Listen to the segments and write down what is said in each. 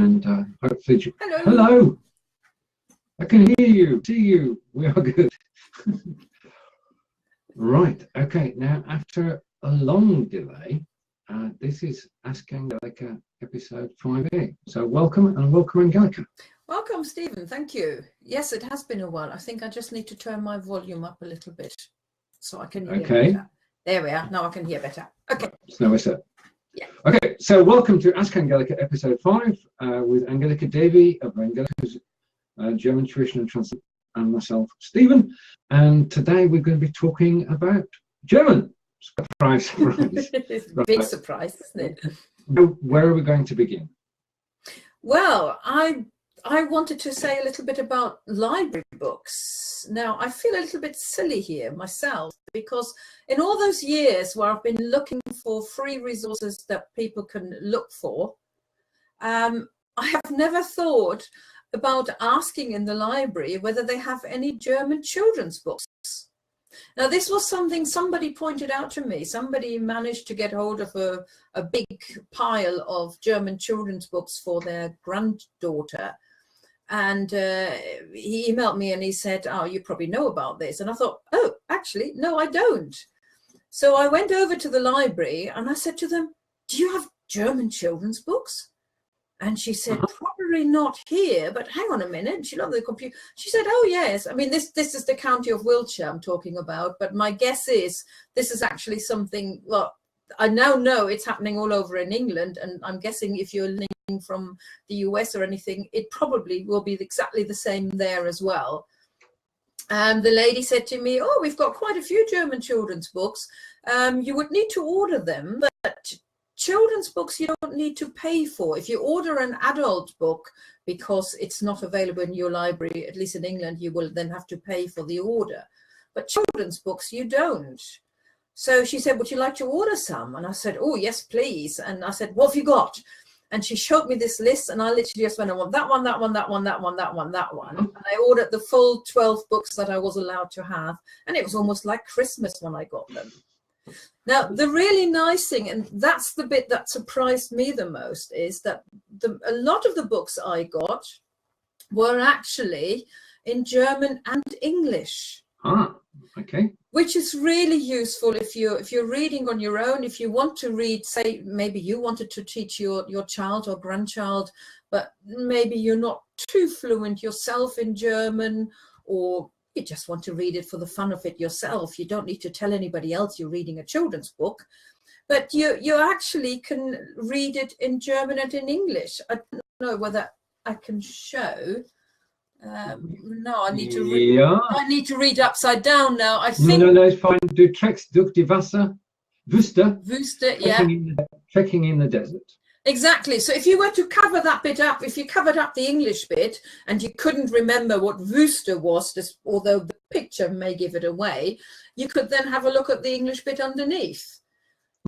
and hopefully Hello. Hello, I can hear you, see you, we are good. Right, okay, now after a long delay, this is Ask Angelika episode 5A. So welcome Angelika. Welcome, Stephen. Thank you. Yes, it has been a while. I think I just need to turn my volume up a little bit so I can hear better. There we are. Now I can hear better. Okay. So it's it. Yeah. Okay, so welcome to Ask Angelika episode 5 with Angelika Davey of Angelika's German Tuition and Translation, and myself, Stephen. And today we're going to be talking about German. Surprise, surprise. It's a big surprise, isn't it? Where are we going to begin? Well, I wanted to say a little bit about library books. Now, I feel a little bit silly here myself, because in all those years where I've been looking for free resources that people can look for, I have never thought about asking in the library whether they have any German children's books. Now, this was something somebody pointed out to me. Somebody managed to get hold of a big pile of German children's books for their granddaughter. And he emailed me and he said, oh, you probably know about this. And I thought, oh, actually, no, I don't. So I went over to the library and I said to them, do you have German children's books? And she said, probably not here, but hang on a minute. She looked at the computer. She said, oh, yes. I mean, this is the county of Wiltshire I'm talking about. But my guess is this is actually something, well, I now know it's happening all over in England. And I'm guessing if you're listening from the US or anything, it probably will be exactly the same there as well. And the lady said to me, oh, we've got quite a few German children's books. You would need to order them, but children's books you don't need to pay for. If you order an adult book, because it's not available in your library, at least in England, you will then have to pay for the order. But children's books, you don't. So she said, would you like to order some? And I said, oh, yes, please. And I said, what have you got? And she showed me this list, and I literally just went, I want that one, that one, that one, that one, that one, that one. And I ordered the full 12 books that I was allowed to have. And it was almost like Christmas when I got them. Now, the really nice thing, and that's the bit that surprised me the most, is that a lot of the books I got were actually in German and English. Ah, okay. Which is really useful if you're reading on your own. If you want to read, say, maybe you wanted to teach your child or grandchild, but maybe you're not too fluent yourself in German, or you just want to read it for the fun of it yourself. You don't need to tell anybody else you're reading a children's book, but you actually can read it in German and in English. I don't know whether I can show. No, I need to read. Yeah. I need to read upside down now. I think. No, it's fine. Du trekkst durch die Wasser, Wüste. Wüste, yeah. Trekking in the desert. Exactly. So if you were to cover that bit up, if you covered up the English bit and you couldn't remember what Wüste was, although the picture may give it away, you could then have a look at the English bit underneath.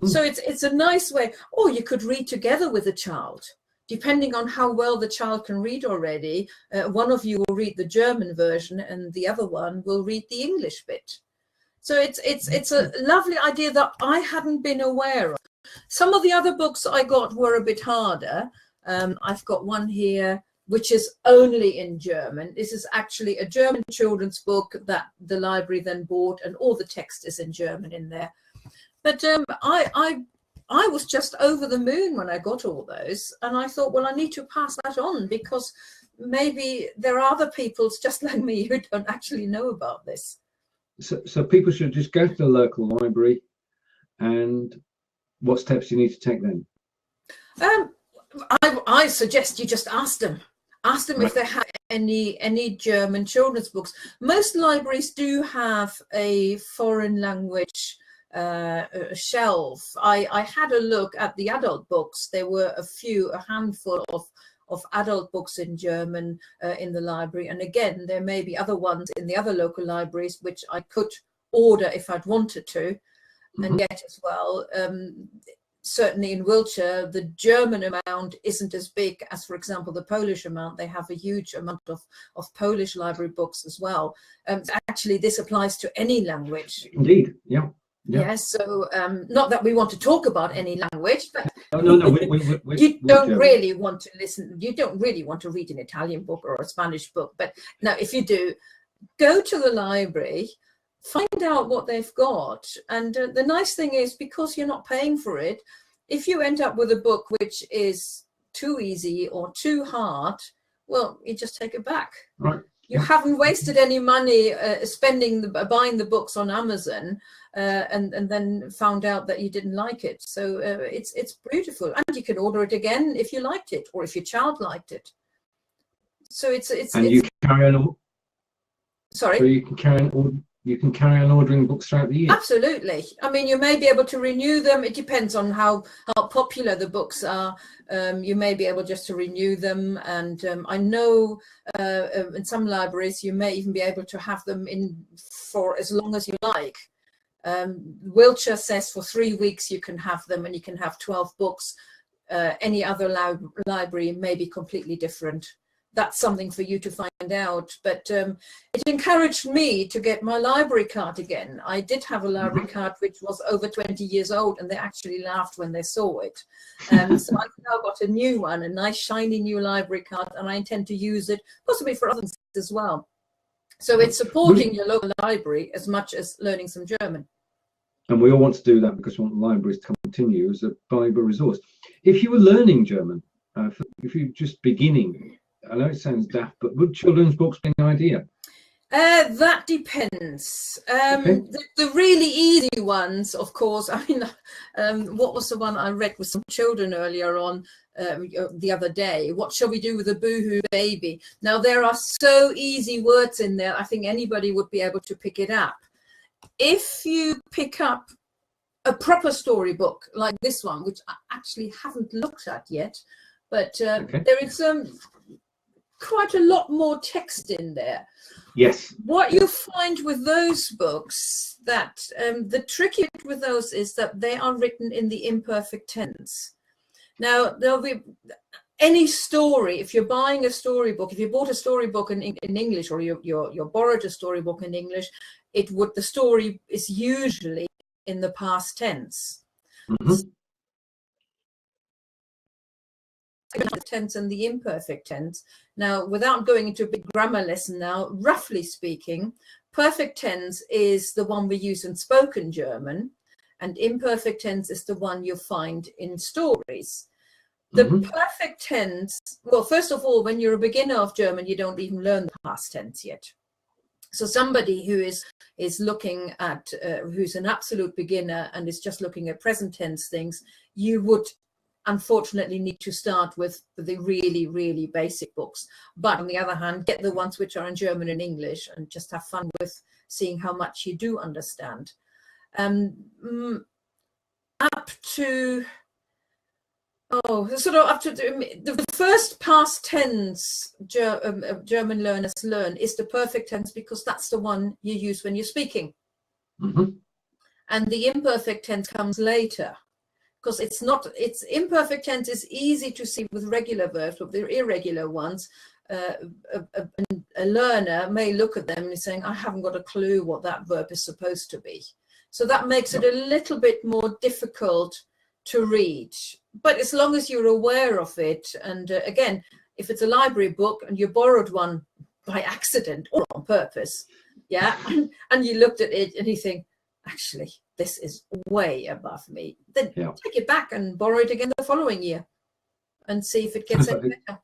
So it's a nice way. Or you could read together with the child. Depending on how well the child can read already, one of you will read the German version and the other one will read the English bit. So it's a lovely idea that I hadn't been aware of. Some of the other books I got were a bit harder. I've got one here which is only in German. This is actually a German children's book that the library then bought, and all the text is in German in there. But I was just over the moon when I got all those, and I thought, well, I need to pass that on, because maybe there are other people just like me who don't actually know about this. So people should just go to the local library, and what steps do you need to take then? I suggest you just ask them. Ask them if they have any German children's books. Most libraries do have a foreign language shelf. I had a look at the adult books. There were a handful of adult books in German in the library. And again, there may be other ones in the other local libraries which I could order if I'd wanted to and get as well. Certainly in Wiltshire, the German amount isn't as big as, for example, the Polish amount. They have a huge amount of Polish library books as well. Actually, this applies to any language. Indeed, yeah. Yes, so not that we want to talk about any language, but no, you don't really want to listen. You don't really want to read an Italian book or a Spanish book. But now, if you do, go to the library, find out what they've got. And the nice thing is, because you're not paying for it, if you end up with a book which is too easy or too hard, well, you just take it back. Right. You haven't wasted any money buying the books on Amazon and then found out that you didn't like it. So it's beautiful, and you can order it again if you liked it or if your child liked it. So you carry on. Sorry. So you can carry on ordering books throughout the year. Absolutely. I mean, you may be able to renew them. It depends on how popular the books are. You may be able just to renew them. And I know in some libraries, you may even be able to have them in for as long as you like. Wiltshire says for 3 weeks you can have them, and you can have 12 books. Any other library may be completely different. That's something for you to find out. But it encouraged me to get my library card again. I did have a library card which was over 20 years old, and they actually laughed when they saw it. So I've now got a new one, a nice shiny new library card, and I intend to use it possibly for others as well. So it's supporting your local library as much as learning some German. And we all want to do that because we want libraries to continue as a valuable resource. If you were learning German, if you're just beginning, I know it sounds daft, but would children's books be an idea? That depends. The really easy ones, of course. I mean, what was the one I read with some children earlier on the other day? What shall we do with a boohoo baby? Now, there are so easy words in there. I think anybody would be able to pick it up. If you pick up a proper storybook like this one, which I actually haven't looked at yet, but there is quite a lot more text in there. Yes. What you find with those books, that the tricky bit with those is that they are written in the imperfect tense. Now, there'll be any story, if you're buying a storybook, if you bought a storybook in English, or you borrowed a storybook in English, the story is usually in the past tense. The tense and the imperfect tense. Now, without going into a big grammar lesson now, roughly speaking, perfect tense is the one we use in spoken German, and imperfect tense is the one you find in stories. The perfect tense, well, first of all, when you're a beginner of German, you don't even learn the past tense yet. So somebody who is looking at, who's an absolute beginner and is just looking at present tense things, you would unfortunately need to start with the really, really basic books. But on the other hand, get the ones which are in German and English and just have fun with seeing how much you do understand. Up to the first past tense German learners learn is the perfect tense, because that's the one you use when you're speaking. And the imperfect tense comes later, because it's imperfect tense is easy to see with regular verbs, but the irregular ones, a learner may look at them and is saying, I haven't got a clue what that verb is supposed to be. So that makes it a little bit more difficult to read. But as long as you're aware of it, and again, if it's a library book and you borrowed one by accident or on purpose, and you looked at it and you think, actually, this is way above me, then take it back and borrow it again the following year and see if it gets any better.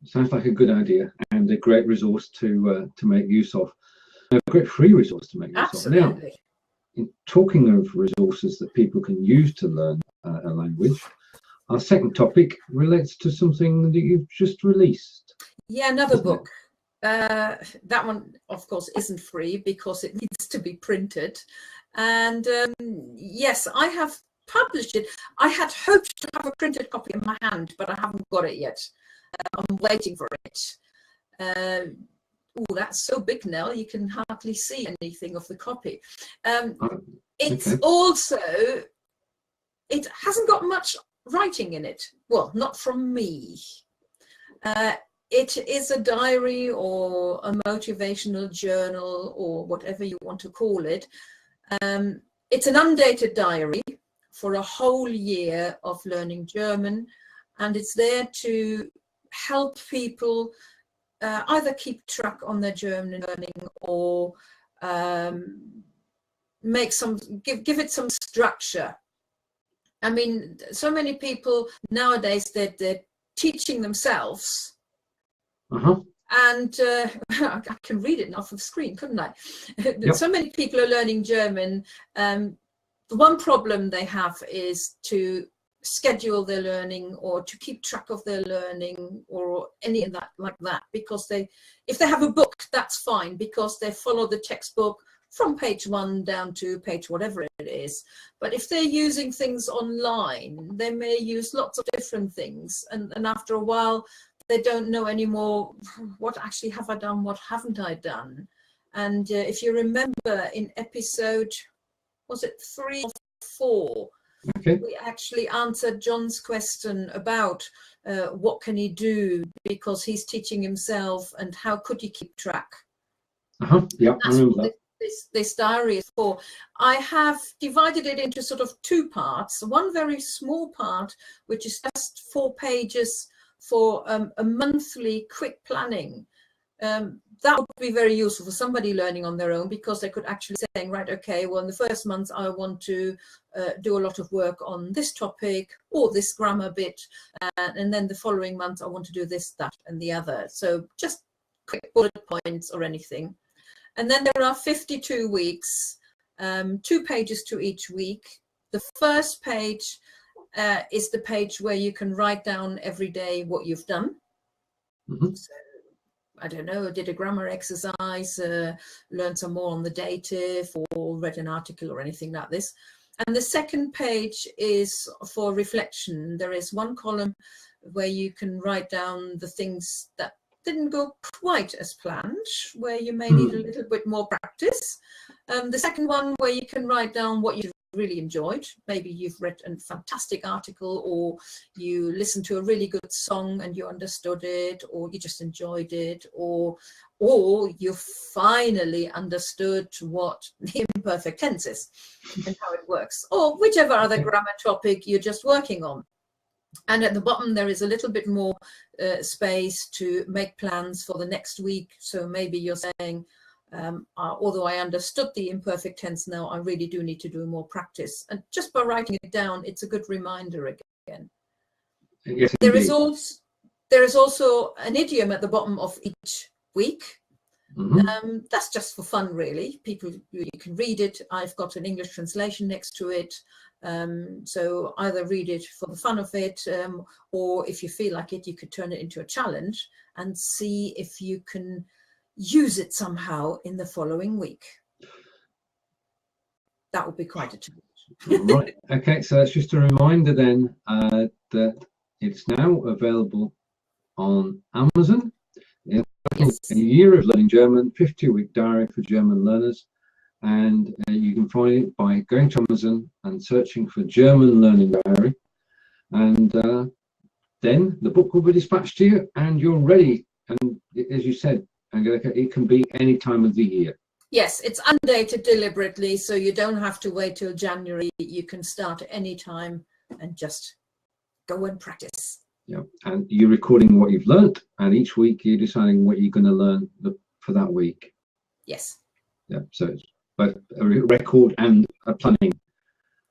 Sounds like a good idea and a great resource to make use of. A great free resource to make use of. Now, in talking of resources that people can use to learn a language, our second topic relates to something that you've just released. Yeah, another book. That one, of course, isn't free because it needs to be printed. And yes, I have published it. I had hoped to have a printed copy in my hand, but I haven't got it yet. I'm waiting for it. Oh, that's so big now, you can hardly see anything of the copy. It's also, it hasn't got much writing in it. Well, not from me. It is a diary or a motivational journal or whatever you want to call it. It's an undated diary for a whole year of learning German, and it's there to help people either keep track on their German learning or give it some structure. I mean, so many people nowadays that they're teaching themselves. And I can read it off of the screen, couldn't I? Yep. So many people are learning German. The one problem they have is to schedule their learning or to keep track of their learning or any of that like that, because if they have a book, that's fine, because they follow the textbook from page 1 down to page whatever it is. But if they're using things online, they may use lots of different things, and after a while they don't know anymore, what actually have I done, what haven't I done. And if you remember in episode, was it 3 or 4, okay, we actually answered John's question about what can he do because he's teaching himself, and how could he keep track. Yeah, I remember that. This diary is for. I have divided it into sort of 2 parts. One very small part, which is just 4 pages for a monthly quick planning. That would be very useful for somebody learning on their own, because they could actually say, right, okay, well, in the first month I want to do a lot of work on this topic or this grammar bit, and then the following month I want to do this, that, and the other. So just quick bullet points or anything. And then there are 52 weeks, 2 pages to each week. The first page is the page where you can write down every day what you've done. So, I don't know, did a grammar exercise, learned some more on the dative, or read an article or anything like this. And the second page is for reflection. There is one column where you can write down the things that didn't go quite as planned, where you may need a little bit more practice. The second one where you can write down what you really enjoyed. Maybe you've read a fantastic article, or you listened to a really good song and you understood it, or you just enjoyed it, or you finally understood what the imperfect tense is and how it works, or whichever other grammar topic you're just working on. And at the bottom there is a little bit more space to make plans for the next week. So maybe you're saying, although I understood the imperfect tense now, I really do need to do more practice. And just by writing it down, it's a good reminder again. Yes, there is also an idiom at the bottom of each week. That's just for fun, really. You can read it. I've got an English translation next to it. So either read it for the fun of it, or if you feel like it, you could turn it into a challenge and see if you can use it somehow in the following week. That would be quite a challenge. Right. Okay, so that's just a reminder then that it's now available on Amazon. Yes. A Year of Learning German, 52-week diary for German learners. And you can find it by going to Amazon and searching for German Learning Diary. And then the book will be dispatched to you and you're ready. And as you said, Angelika, it can be any time of the year. Yes, it's undated deliberately, so you don't have to wait till January. You can start at any time and just go and practice. Yeah, and you're recording what you've learned, and each week you're deciding what you're going to learn for that week. Yes. Yeah, so it's both a record and a planning.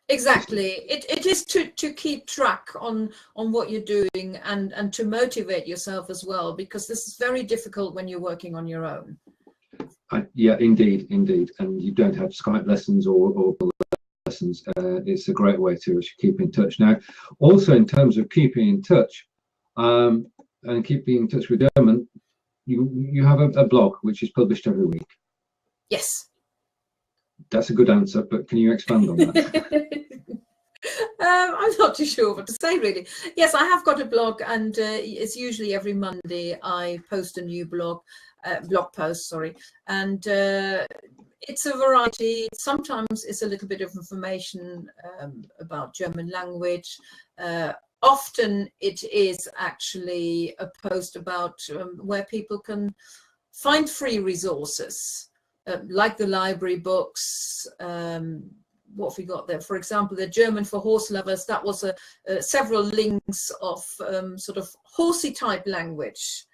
Exactly. It is to keep track on what you're doing and to motivate yourself as well, because this is very difficult when you're working on your own. Yeah, indeed. And you don't have Skype lessons or lessons. It's a great way to keep in touch. Now, also in terms of keeping in touch and keeping in touch with German, you have a blog which is published every week. Yes. That's a good answer, but can you expand on that? I'm not too sure what to say, really. Yes, I have got a blog, and it's usually every Monday I post a new blog post, sorry, and it's a variety. Sometimes it's a little bit of information about German language. Often it is actually a post about where people can find free resources, like the library books, what have we got there? For example, the German for horse lovers, that was several links of sort of horsey type language.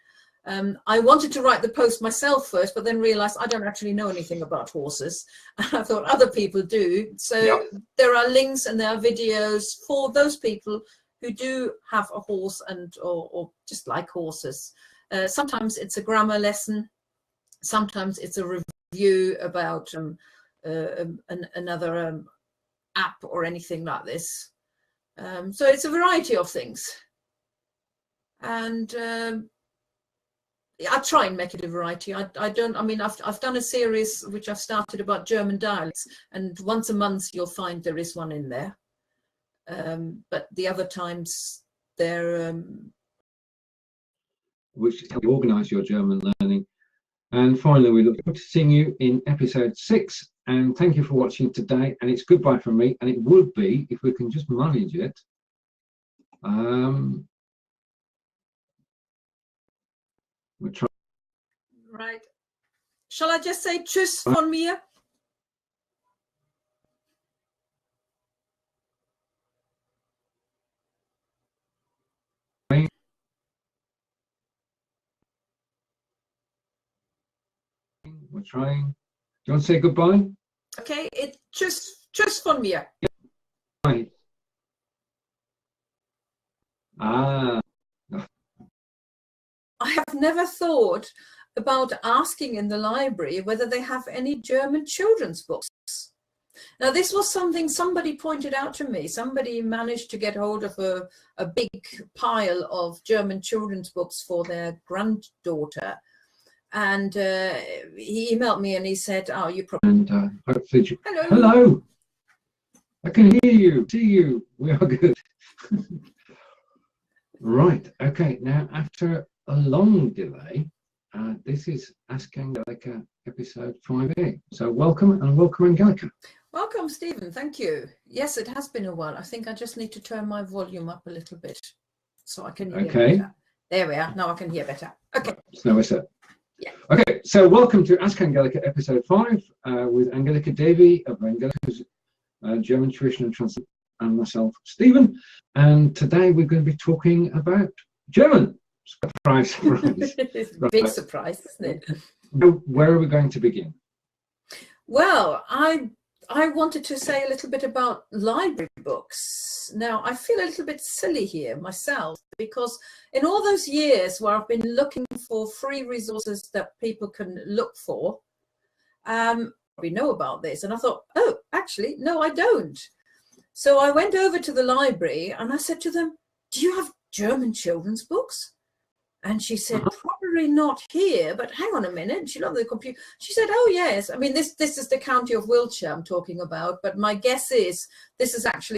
I wanted to write the post myself first, but then realized I don't actually know anything about horses. I thought other people do. So there are links and there are videos for those people who do have a horse and or just like horses. Sometimes it's a grammar lesson. Sometimes it's a review about another app or anything like this. So it's a variety of things. And I try and make it a variety. I mean, I've done a series which I've started about German dialects, and once a month you'll find there is one in there. But the other times they're which help you organise your German learning. And finally, we look forward to seeing you in episode 6. And thank you for watching today. And it's goodbye from me. And it would be, if we can just manage it. We'll try. Right. Shall I just say tschüss von mir? We're trying. Do you want to say goodbye? Okay, tschüss von mir. Yeah. Bye. Ah. I have never thought about asking in the library whether they have any German children's books. Now, this was something somebody pointed out to me. Somebody managed to get hold of a big pile of German children's books for their granddaughter. And he emailed me and he said, oh, you probably... And hopefully... Hello. Hello. I can hear you, see you. We are good. Right. Okay. Now, after a long delay, this is Ask Angelika episode 5A. So welcome, and welcome, Angelika. Welcome, Stephen. Thank you. Yes, it has been a while. I think I just need to turn my volume up a little bit so I can hear better. There we are. Now I can hear better. Okay. So we're set. Yeah. Okay. So welcome to Ask Angelika episode 5 with Angelika Davey of Angelika's German tuition and translation, and myself, Stephen. And today we're going to be talking about German. Surprise, surprise. Big surprise, isn't it? Where are we going to begin? Well, I wanted to say a little bit about library books. Now, I feel a little bit silly here myself, because in all those years where I've been looking for free resources that people can look for, we know about this. And I thought, oh, actually, no, I don't. So I went over to the library and I said to them, do you have German children's books? And she said, probably not here, but hang on a minute. She looked at the computer. She said, oh, yes. I mean, this is the county of Wiltshire I'm talking about, but my guess is this is actually